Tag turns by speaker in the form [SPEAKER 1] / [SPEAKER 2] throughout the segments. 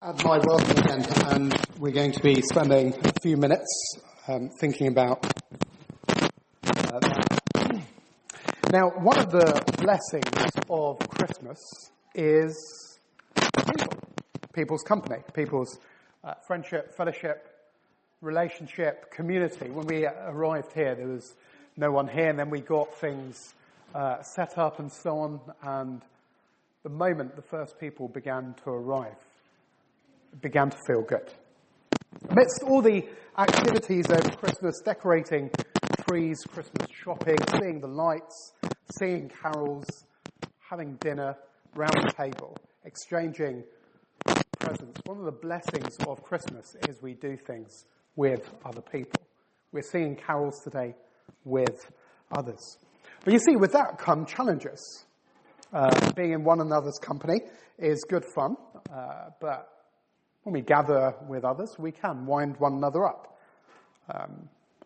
[SPEAKER 1] Add my welcome again, and we're going to be spending a few minutes thinking about that. Now, one of the blessings of Christmas is people's company, people's friendship, fellowship, relationship, community. When we arrived here, there was no one here, and then we got things set up and so on, and the moment the first people began to arrive, it began to feel good. Amidst all the activities over Christmas, decorating trees, Christmas shopping, seeing the lights, singing carols, having dinner round the table, exchanging presents, one of the blessings of Christmas is we do things with other people. We're singing carols today with others. But you see, with that come challenges. Being in one another's company is good fun, but when we gather with others, we can wind one another up.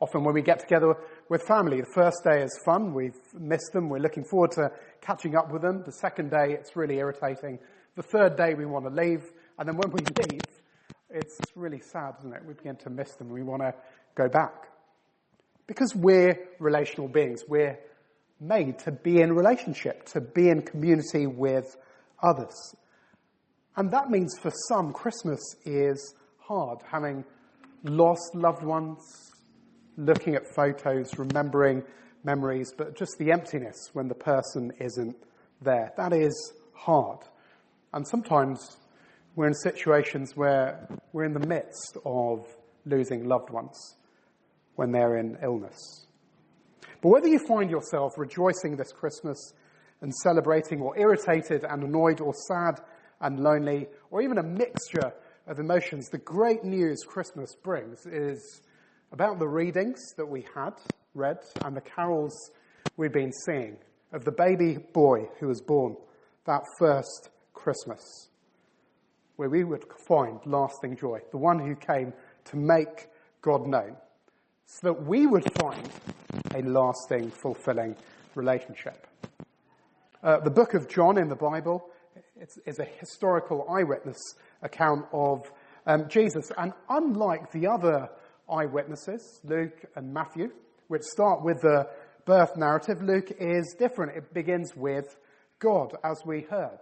[SPEAKER 1] Often when we get together with family, the first day is fun, we've missed them, we're looking forward to catching up with them. The second day, it's really irritating. The third day, we want to leave, and then when we leave, it's really sad, isn't it? We begin to miss them, we want to go back. Because we're relational beings, we're made to be in relationship, to be in community with others. And that means for some, Christmas is hard, having lost loved ones, looking at photos, remembering memories, but just the emptiness when the person isn't there. That is hard. And sometimes we're in situations where we're in the midst of losing loved ones when they're in illness. But whether you find yourself rejoicing this Christmas and celebrating, or irritated and annoyed, or sad and lonely, or even a mixture of emotions, the great news Christmas brings is about the readings that we had read and the carols we've been singing of the baby boy who was born that first Christmas, where we would find lasting joy, the one who came to make God known, so that we would find a lasting, fulfilling relationship. The book of John in the Bible is a historical eyewitness account of Jesus. And unlike the other eyewitnesses, Luke and Matthew, which start with the birth narrative, Luke is different. It begins with God, as we heard.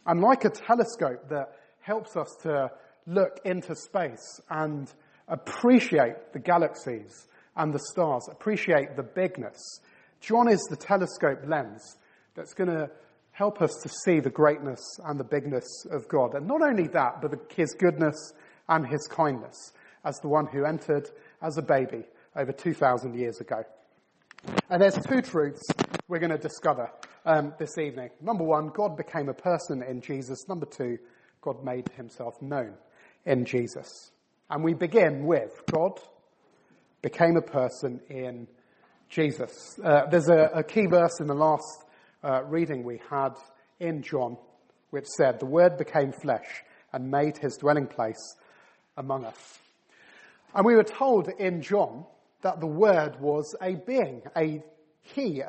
[SPEAKER 1] And like a telescope that helps us to look into space and appreciate the galaxies and the stars, appreciate the bigness, John is the telescope lens that's going to help us to see the greatness and the bigness of God. And not only that, but his goodness and his kindness as the one who entered as a baby over 2,000 years ago. And there's two truths we're going to discover this evening. Number one, God became a person in Jesus. Number two, God made himself known in Jesus. And we begin with God became a person in Jesus. There's a key verse in the last reading we had in John, which said, "The Word became flesh and made his dwelling place among us." And we were told in John that the Word was a being, a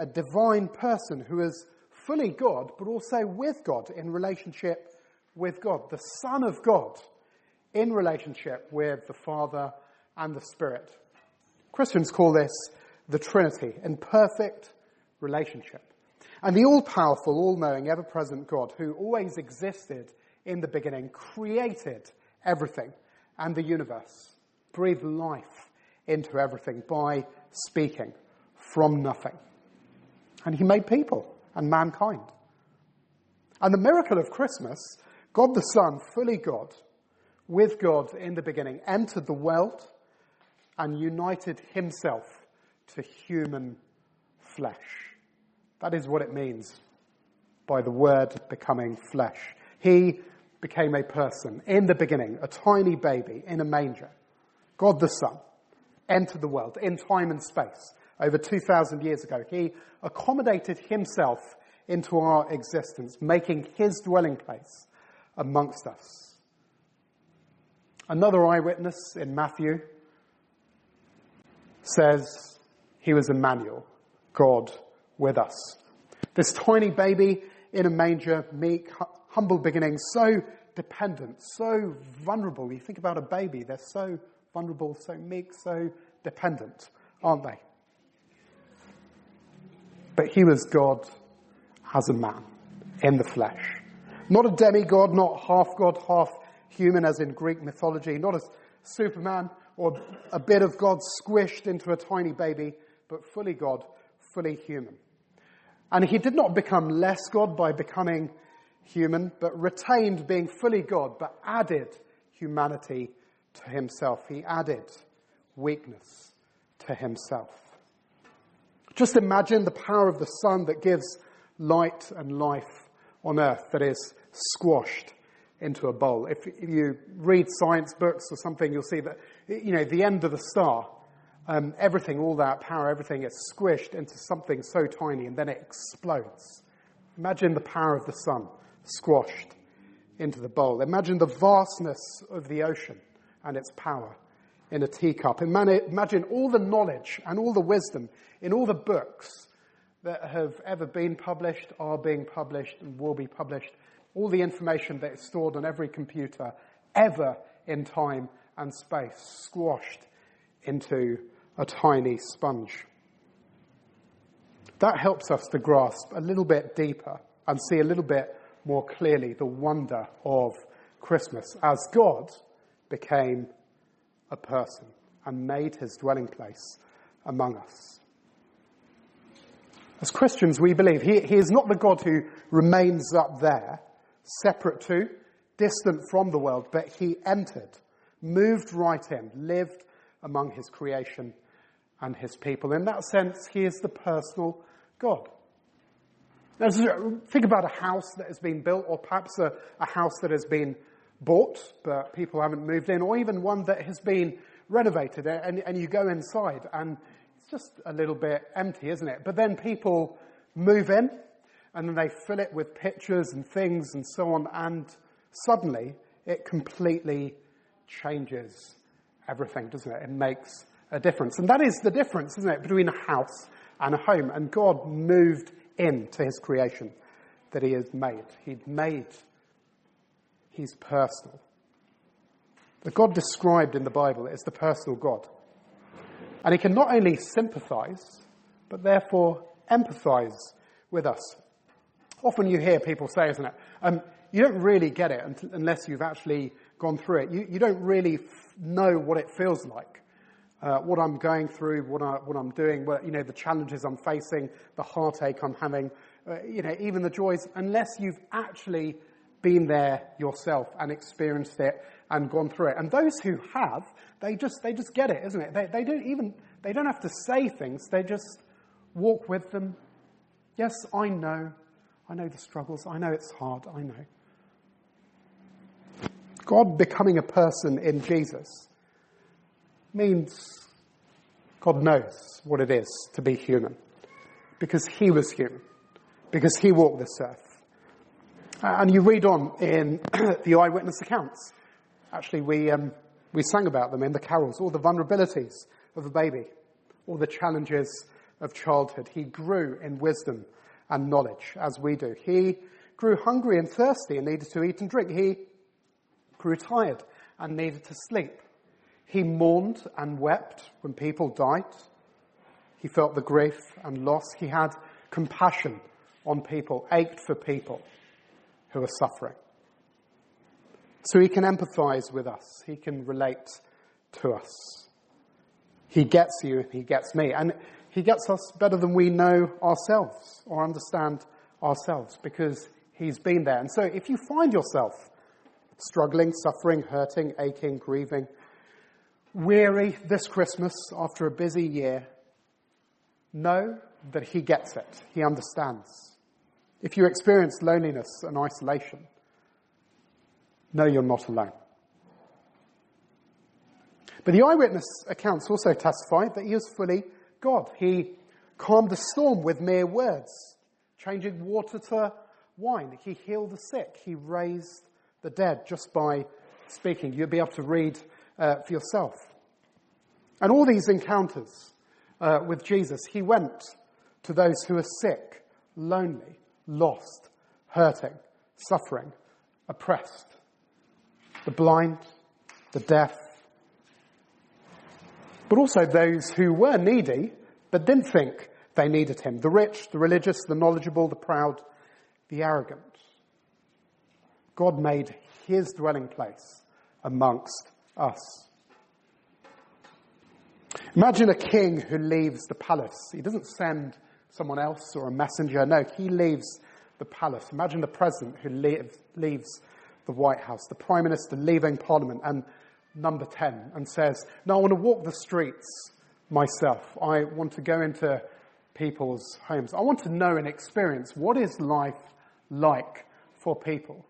[SPEAKER 1] divine person who is fully God, but also with God, in relationship with God, the Son of God, in relationship with the Father and the Spirit. Christians call this the Trinity, in perfect relationship. And the all-powerful, all-knowing, ever-present God, who always existed in the beginning, created everything and the universe, breathed life into everything by speaking from nothing. And he made people and mankind. And the miracle of Christmas, God the Son, fully God, with God in the beginning, entered the world and united himself to human flesh. That is what it means by the Word becoming flesh. He became a person in the beginning, a tiny baby in a manger. God the Son entered the world in time and space over 2,000 years ago. He accommodated himself into our existence, making his dwelling place amongst us. Another eyewitness in Matthew says he was Emmanuel, God with us. This tiny baby in a manger, meek, humble beginnings, so dependent, so vulnerable. You think about a baby, they're so vulnerable, so meek, so dependent, aren't they? But he was God as a man, in the flesh. Not a demigod, not half God, half human, as in Greek mythology, not a Superman or a bit of God squished into a tiny baby, but fully God, fully human. And he did not become less God by becoming human, but retained being fully God, but added humanity to himself. He added weakness to himself. Just imagine the power of the sun that gives light and life on earth that is squashed into a bowl. If you read science books or something, you'll see that, the end of the star, everything, all that power, everything is squished into something so tiny and then it explodes. Imagine the power of the sun squashed into the bowl. Imagine the vastness of the ocean and its power in a teacup. Imagine all the knowledge and all the wisdom in all the books that have ever been published, are being published, and will be published. All the information that is stored on every computer ever in time and space, squashed into a tiny sponge. That helps us to grasp a little bit deeper and see a little bit more clearly the wonder of Christmas as God became a person and made his dwelling place among us. As Christians, we believe he is not the God who remains up there, separate to, distant from the world, but he entered, moved right in, lived among his creation and his people. In that sense, he is the personal God. Now, think about a house that has been built, or perhaps a house that has been bought, but people haven't moved in, or even one that has been renovated, and you go inside, and it's just a little bit empty, isn't it? But then people move in, and then they fill it with pictures and things and so on, and suddenly it completely changes everything, doesn't it? It makes a difference. And that is the difference, isn't it, between a house and a home. And God moved into his creation that he has made. He's personal. The God described in the Bible is the personal God. And he can not only sympathize, but therefore empathize with us. Often you hear people say, isn't it, you don't really get it unless you've actually gone through it. You don't really know what it feels like, what I'm going through, what I'm doing, the challenges I'm facing, the heartache I'm having, even the joys, unless you've actually been there yourself and experienced it and gone through it. And those who have, they just get it, isn't it? They don't have to say things. They just walk with them. Yes, I know the struggles. I know it's hard. I know. God becoming a person in Jesus means God knows what it is to be human, because he was human, because he walked this earth. And you read on in the eyewitness accounts. Actually, we sang about them in the carols, all the vulnerabilities of a baby, all the challenges of childhood. He grew in wisdom and knowledge, as we do. He grew hungry and thirsty and needed to eat and drink. He grew tired and needed to sleep. He mourned and wept when people died. He felt the grief and loss. He had compassion on people, ached for people who are suffering. So he can empathize with us. He can relate to us. He gets you and he gets me. And he gets us better than we know ourselves or understand ourselves, because he's been there. And so if you find yourself struggling, suffering, hurting, aching, grieving, weary this Christmas after a busy year, know that he gets it. He understands. If you experience loneliness and isolation, know you're not alone. But the eyewitness accounts also testify that he was fully God. He calmed a storm with mere words, changing water to wine. He healed the sick. He raised the dead just by speaking. You'll be able to read for yourself. And all these encounters with Jesus, he went to those who are sick, lonely, lost, hurting, suffering, oppressed. the blind, the deaf, but also those who were needy but didn't think they needed him. The rich, the religious, the knowledgeable, the proud, the arrogant. God made his dwelling place amongst us. Imagine a king who leaves the palace. He doesn't send someone else or a messenger. No, he leaves the palace. Imagine the president who leaves the White House, the prime minister leaving parliament and number 10 and says, no, I want to walk the streets myself. I want to go into people's homes. I want to know and experience what is life like for people.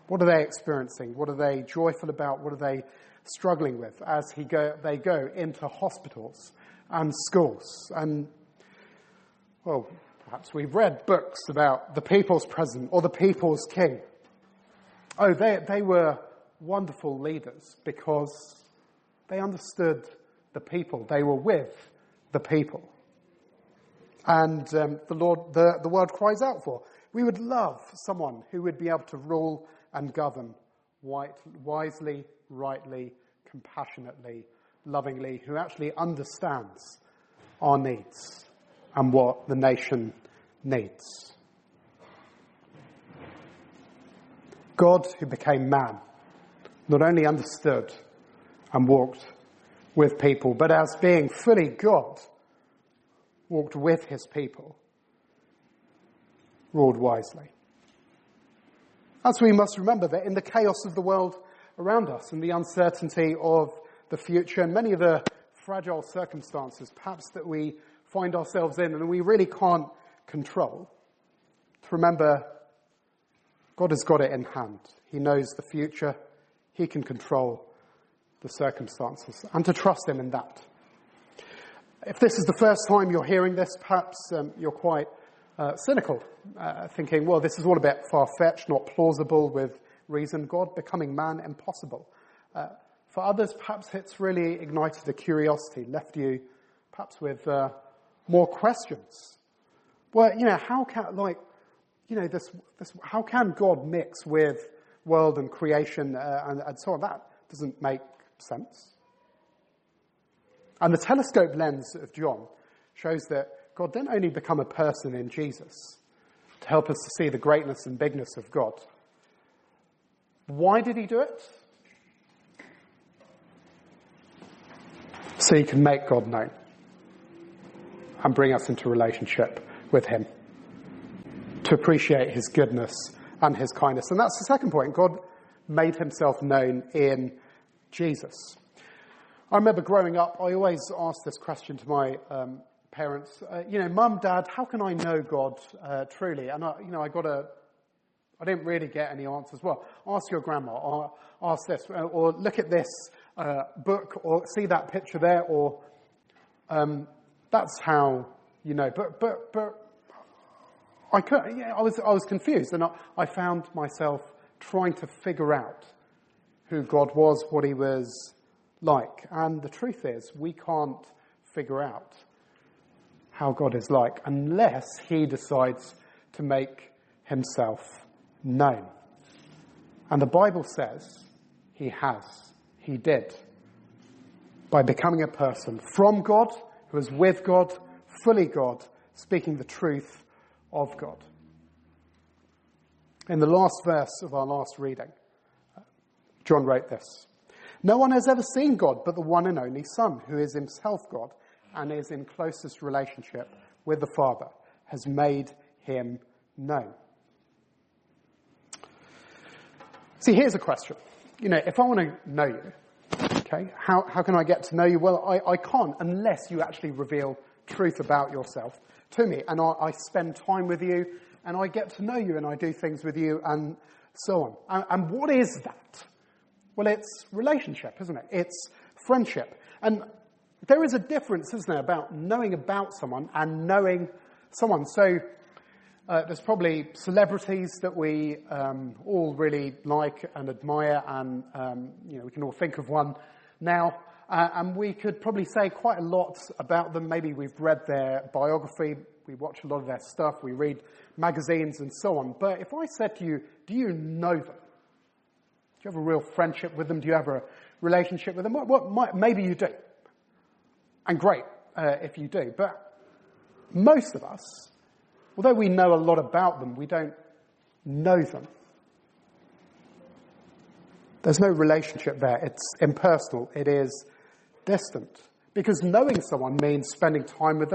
[SPEAKER 1] What are they experiencing? What are they joyful about? What are they struggling with as they go into hospitals and schools? And, well, perhaps we've read books about the people's president or the people's king. Oh, they were wonderful leaders because they understood the people. They were with the people. And the word cries out for. We would love someone who would be able to rule and govern wisely, rightly, compassionately, lovingly, who actually understands our needs and what the nation needs. God, who became man, not only understood and walked with people, but as being fully God, walked with his people, ruled wisely. As we must remember that in the chaos of the world around us and the uncertainty of the future and many of the fragile circumstances perhaps that we find ourselves in and we really can't control, to remember God has got it in hand. He knows the future. He can control the circumstances, and to trust him in that. If this is the first time you're hearing this, perhaps you're quite cynical, thinking, well, this is all a bit far-fetched, not plausible with reason. God becoming man, impossible. For others, perhaps it's really ignited a curiosity, left you perhaps with more questions. Well, how can God mix with world and creation and so on? That doesn't make sense. And the telescope lens of John shows that God didn't only become a person in Jesus to help us to see the greatness and bigness of God. Why did he do it? So he can make God known and bring us into relationship with him, to appreciate his goodness and his kindness. And that's the second point. God made himself known in Jesus. I remember growing up, I always asked this question to my parents. Mum, Dad, how can I know God truly? And I didn't really get any answers. Well, ask your grandma, or ask this, or look at this book, or see that picture there, or that's how you know. But I was confused, and I found myself trying to figure out who God was, what he was like. And the truth is, we can't figure out how God is like unless he decides to make himself known. And the Bible says he has. He did. By becoming a person from God, who is with God, fully God, speaking the truth of God. In the last verse of our last reading, John wrote this: "No one has ever seen God but the one and only Son, who is himself God and is in closest relationship with the Father, has made him known." See, here's a question. If I want to know you, okay, how can I get to know you? Well, I can't unless you actually reveal truth about yourself to me. And I spend time with you, and I get to know you, and I do things with you, and so on. And what is that? Well, it's relationship, isn't it? It's friendship. And there is a difference, isn't there, about knowing about someone and knowing someone. So there's probably celebrities that we all really like and admire, and we can all think of one now. And we could probably say quite a lot about them. Maybe we've read their biography, we watch a lot of their stuff, we read magazines and so on. But if I said to you, do you know them? you have a real friendship with them? Do you have a relationship with them? Maybe you do. And great if you do. But most of us, although we know a lot about them, we don't know them. There's no relationship there. It's impersonal. It is distant. Because knowing someone means spending time with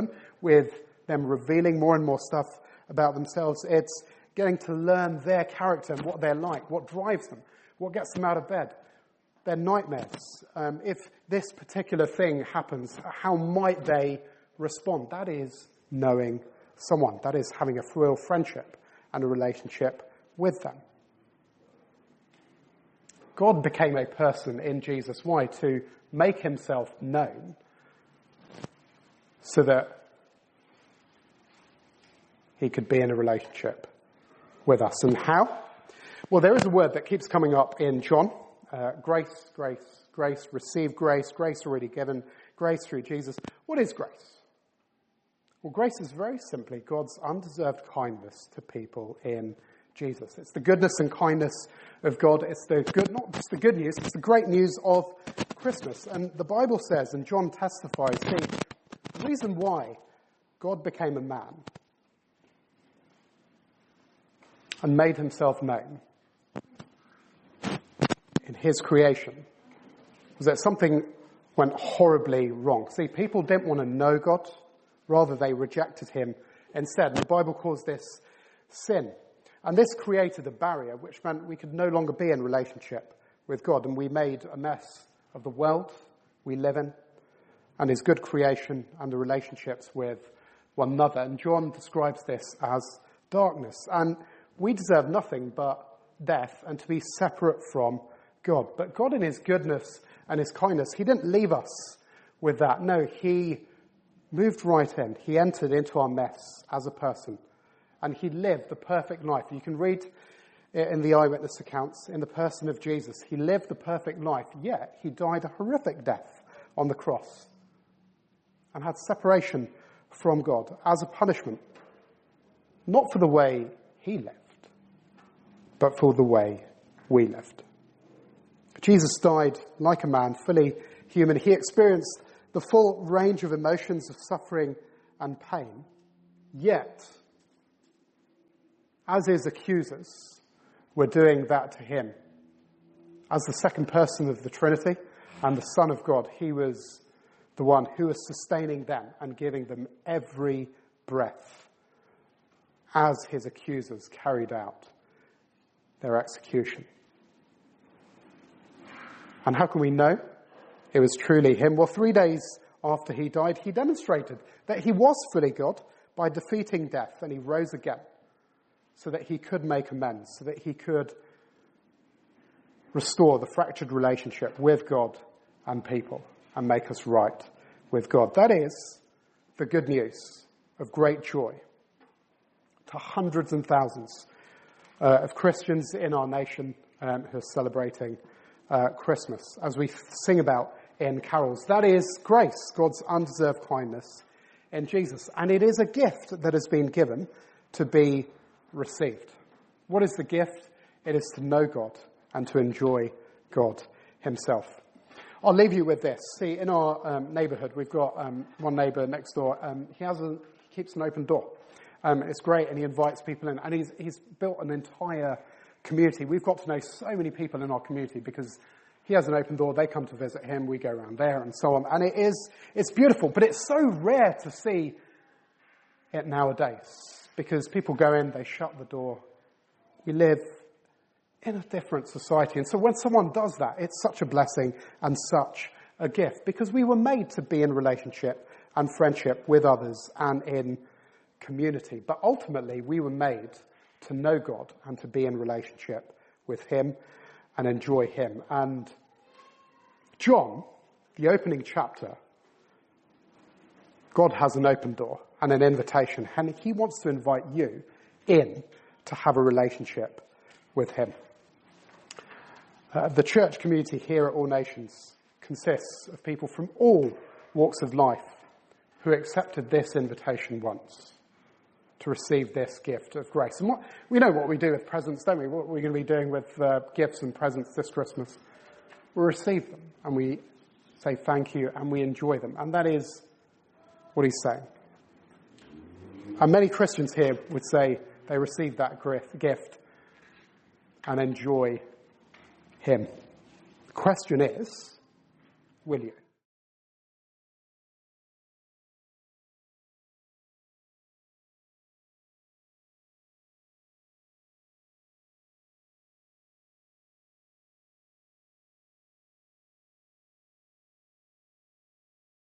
[SPEAKER 1] them revealing more and more stuff about themselves. It's getting to learn their character and what they're like, what drives them, what gets them out of bed, their nightmares. If this particular thing happens, how might they respond? That is knowing someone. That is having a real friendship and a relationship with them. God became a person in Jesus. Why? To make himself known so that he could be in a relationship with us. And how? Well, there is a word that keeps coming up in John. Grace, grace, grace, receive grace, grace already given, grace through Jesus. What is grace? Well, grace is very simply God's undeserved kindness to people in Jesus. It's the goodness and kindness of God. It's the good, not just the good news, it's the great news of Christmas. And the Bible says, and John testifies, the reason why God became a man and made himself known in his creation was that something went horribly wrong. See, people didn't want to know God, rather they rejected him instead. And the Bible calls this sin. And this created a barrier which meant we could no longer be in relationship with God. And we made a mess of the world we live in and his good creation and the relationships with one another. And John describes this as darkness. And we deserve nothing but death and to be separate from God. But God in his goodness and his kindness, he didn't leave us with that. No, he moved right in. He entered into our mess as a person. And he lived the perfect life. You can read it in the eyewitness accounts in the person of Jesus. He lived the perfect life, yet he died a horrific death on the cross and had separation from God as a punishment. Not for the way he lived, but for the way we lived. Jesus died like a man, fully human. He experienced the full range of emotions of suffering and pain, yet as his accusers were doing that to him, as the second person of the Trinity and the Son of God, he was the one who was sustaining them and giving them every breath as his accusers carried out their execution. And how can we know it was truly him? Well, 3 days after he died, he demonstrated that he was fully God by defeating death, and he rose again, so that he could make amends, so that he could restore the fractured relationship with God and people and make us right with God. That is the good news of great joy to hundreds and thousands of Christians in our nation who are celebrating Christmas, as we sing about in carols. That is grace, God's undeserved kindness in Jesus. And it is a gift that has been given to be received. What is the gift? It is to know God and to enjoy God himself. I'll leave you with this. See, in our neighbourhood, we've got one neighbour next door. He keeps an open door. It's great, and he invites people in. And he's built an entire community. We've got to know so many people in our community because he has an open door. They come to visit him. We go around there and so on. And it's beautiful, but it's so rare to see it nowadays. Because people go in, they shut the door. We live in a different society. And so when someone does that, it's such a blessing and such a gift. Because we were made to be in relationship and friendship with others and in community. But ultimately, we were made to know God and to be in relationship with him and enjoy him. And John, the opening chapter, God has an open door and an invitation, and he wants to invite you in to have a relationship with him. The church community here at All Nations consists of people from all walks of life who accepted this invitation once to receive this gift of grace. And we know what we do with presents, don't we? What we're going to be doing with gifts and presents this Christmas. We receive them and we say thank you and we enjoy them. And that is what he's saying. And many Christians here would say they receive that gift and enjoy him. The question is, will you?